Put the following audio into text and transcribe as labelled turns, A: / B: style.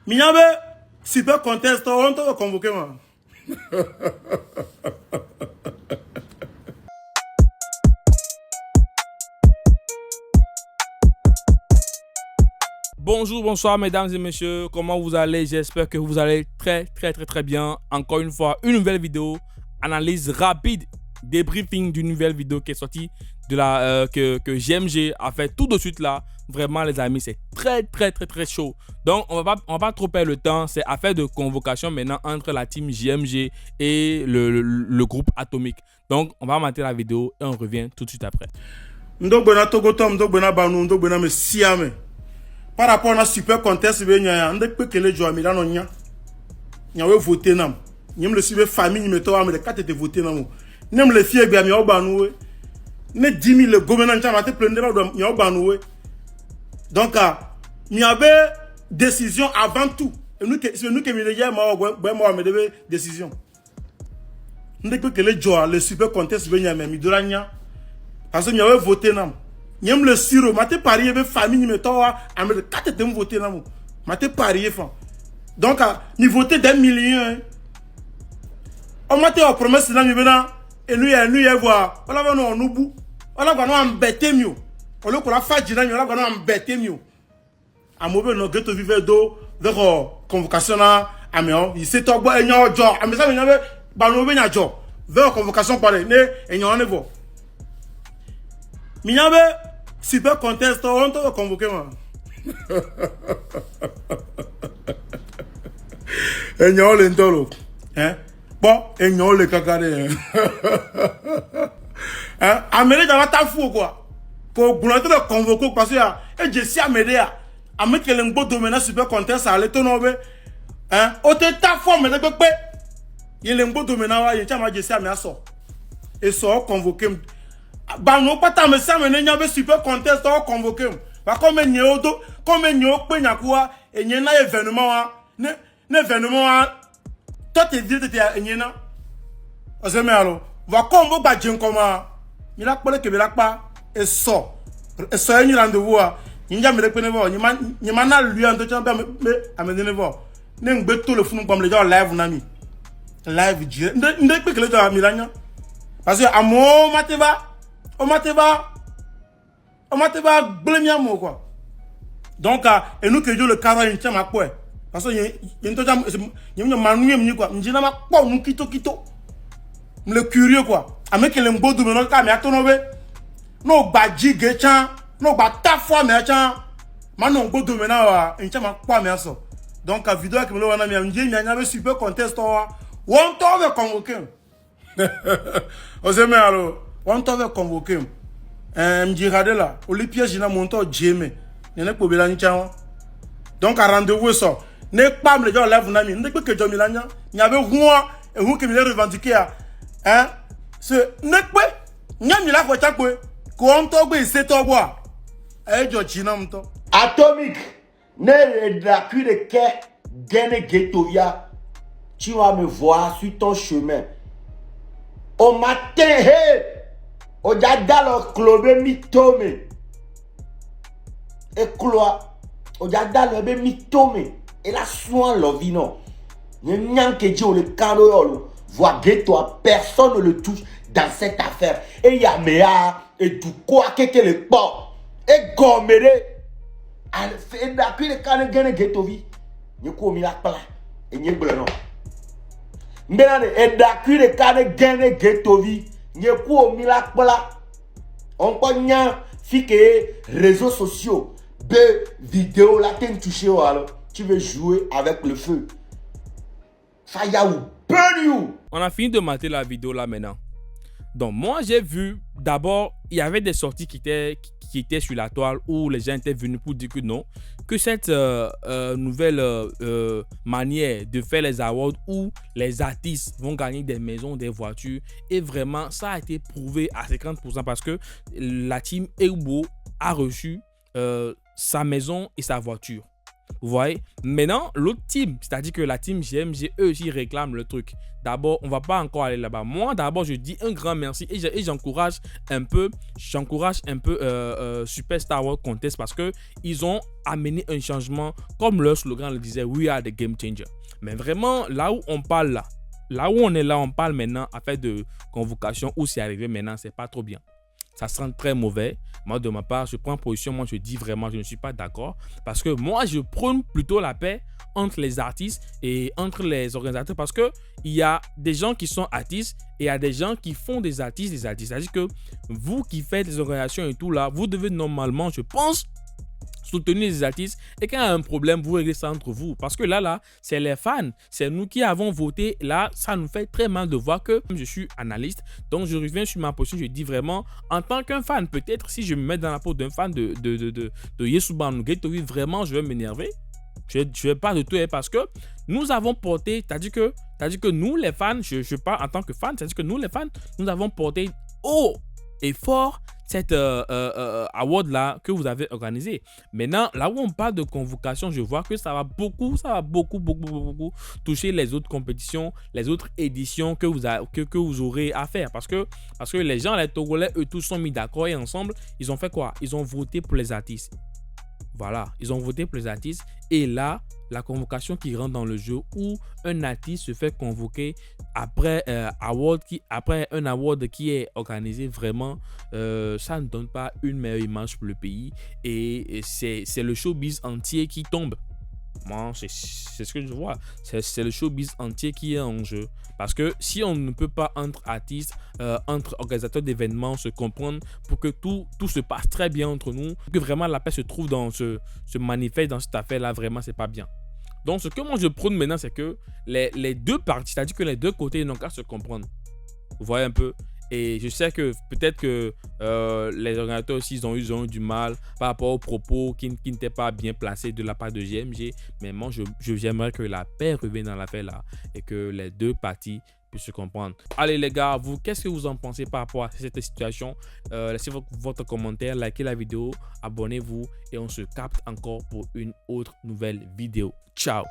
A: Minyabe, super contest, on t'a convoqué, moi.
B: Bonjour, bonsoir mesdames et messieurs, comment vous allez? J'espère que vous allez très bien. Encore une fois, une nouvelle vidéo, analyse rapide, débriefing d'une nouvelle vidéo qui est sortie de que JMG a fait tout de suite là. Vraiment les amis, c'est très chaud. Donc on va pas trop perdre le temps, c'est affaire de convocation maintenant entre la team JMG et le groupe Atomic. Donc on va mater la vidéo et on revient tout de suite après.
A: Par rapport à super contest, on peut que les joueurs Milan ont voté nam. Nyem le suivre famille me to amé quatre te voté nam. Nem le fie bia mi obanoué. Ne 10 000 le gouvernement chama te plein de mi obanoué. Donc il y avait décision avant tout. Et nous que c'est nous que mi le moi me devait décision. On peut que les joueurs le super contest venir mais mi doranya. Parce que mi avait voté nam. Nyem le siro mate parier be famille me to amé quatre te voté nam. Mate parier fa. Donc mi voté d'un million. On m'a dit en promesse là maintenant et nous y voir on va nous bout on va nous embêter mieux on le qu'on a fait dire on va nous embêter mieux à mauvais no geto vivre do vers convocation là amion il s'est tobo enyo jo ami ça menyo ba no be nya jo vers convocation parler né enyo ne vo minyabe super contest on te convoquer moi enyo le ndolo hein. Bon, et non le cacaré. Hein? Amélie dans la tafou quoi. Pour boulanter le convoquer parce que et je suis Amélie. Amélie qui est un beau domaine super contest à l'étonové. Hein? Ote tafou mais le bébé. Il est un beau domaine là. Il tient ma je suis Amélie sort. Et sort convoquer. Bah non pas ta mais ça mais n'y avait super contest à convoquer. Bah comme n'y a auto comme n'y a pas n'y a quoi et n'y a un événement ne événement. Toi, tu dis que tu es un yéna. On alors. Va comme vous badger comment. Il a pas que il a pas. Et ça. Et ça, il y a un rendez-vous. Il y a me voir. Il m'a lui en tout temps. Mais à me donner voir. N'en tout le fou comme les gens live nami. Live direct. Ne peut que les gens Milania. Parce que à mon mateva. Au mateva. Au mateva. Blemia mo quoi. Donc, et nous que le carreau il tient à quoi. Parce que il y a un manuel quoi. Je n'ai pas un kito. Le curieux quoi. Avec les beaux de mon cas, mais attends, no badji gechan, no bata fois mais chan. Maintenant beau de maintenant, il tient pas mais ça. Donc la vidéo que me l'on a mis, il y a un super contest. On t'avait convoqué. Osez alors, on t'avait convoqué. Me dit là, au les pièges n'a monté au gym. Il n'y a pas de problème. Donc à rendez-vous ça. Ne pas me les gens lèvent nami ne peut que John Milania il y avait roi et vous qui me les revendiquer hein ce ne peut nyam la ko chakwe ko on to gbe se to boa e jo chinam to
C: Atomic ne recul de quai gene ghettoya tu vas me voir sur ton chemin au matin hey au jadalo clobe mi tome et cloa au jadalo be mi tome. Et là, soin l'ovino. Il y a un qui dit le carreau, voit ghetto, personne ne le touche dans cette affaire. Et il y a Méa, et du quoi, que le port, et gommere. Et d'après le carreau, il y a un ghetto, il y a un plat, et il y a un blanc. Mais et d'après le carreau, il y a un ghetto, il y a un plat. On peut y avoir réseaux sociaux, de vidéos, là, tu es touché, alors. Tu veux jouer avec le feu. Fire will burn you.
B: On a fini de mater la vidéo là maintenant. Donc moi j'ai vu d'abord il y avait des sorties qui étaient sur la toile où les gens étaient venus pour dire que non, que cette nouvelle manière de faire les awards où les artistes vont gagner des maisons, des voitures, et vraiment ça a été prouvé à 50% parce que la team Egbo a reçu sa maison et sa voiture. Vous voyez? Maintenant, l'autre team, c'est-à-dire que la team GMG, eux aussi réclament le truc. D'abord, on ne va pas encore aller là-bas. Moi, d'abord, je dis un grand merci et j'encourage un peu Super Star Wars Contest parce qu'ils ont amené un changement, comme leur slogan le disait, We are the game changer. Mais vraiment, là où on parle là où on est là, on parle maintenant à fait de convocation où c'est arrivé maintenant, c'est pas trop bien. Ça sent très mauvais. Moi, de ma part, je prends position. Moi, je dis vraiment, je ne suis pas d'accord. Parce que moi, je prône plutôt la paix entre les artistes et entre les organisateurs. Parce qu'il y a des gens qui sont artistes et il y a des gens qui font des artistes. C'est-à-dire que vous qui faites des organisations et tout là, vous devez normalement, je pense, soutenir les artistes et quand il y a un problème, vous réglez ça entre vous. Parce que là, c'est les fans. C'est nous qui avons voté. Là, ça nous fait très mal de voir que je suis analyste. Donc, je reviens sur ma position. Je dis vraiment, en tant qu'un fan, peut-être si je me mets dans la peau d'un fan de Yesubanu Getowi, vraiment, je vais m'énerver. Je ne vais pas de tout parce que nous avons porté, c'est-à-dire que nous, les fans, je parle en tant que fan, c'est-à-dire que nous, les fans, nous avons porté haut et fort cette award-là que vous avez organisé. Maintenant, là où on parle de convocation, je vois que ça va beaucoup toucher les autres compétitions, les autres éditions que vous aurez à faire. Parce que les gens, les Togolais, eux tous sont mis d'accord et ensemble, ils ont fait quoi? Ils ont voté pour les artistes. Voilà, ils ont voté pour les artistes et là, la convocation qui rentre dans le jeu où un artiste se fait convoquer après un award qui est organisé vraiment, ça ne donne pas une meilleure image pour le pays et c'est le showbiz entier qui tombe. Moi, c'est ce que je vois. C'est le showbiz entier qui est en jeu. Parce que si on ne peut pas, entre artistes, entre organisateurs d'événements, se comprendre pour que tout se passe très bien entre nous, que vraiment la paix se trouve dans se manifeste dans cette affaire-là, vraiment, c'est pas bien. Donc, ce que moi je prône maintenant, c'est que les deux parties, c'est-à-dire que les deux côtés n'ont qu'à se comprendre. Vous voyez un peu? Et je sais que peut-être que les organisateurs aussi, ils ont eu du mal par rapport aux propos qui n'étaient pas bien placés de la part de GMG. Mais moi, j'aimerais que la paix revienne dans l'affaire là et que les deux parties puissent se comprendre. Allez les gars, vous, qu'est-ce que vous en pensez par rapport à cette situation? Laissez votre commentaire, likez la vidéo, abonnez-vous et on se capte encore pour une autre nouvelle vidéo. Ciao!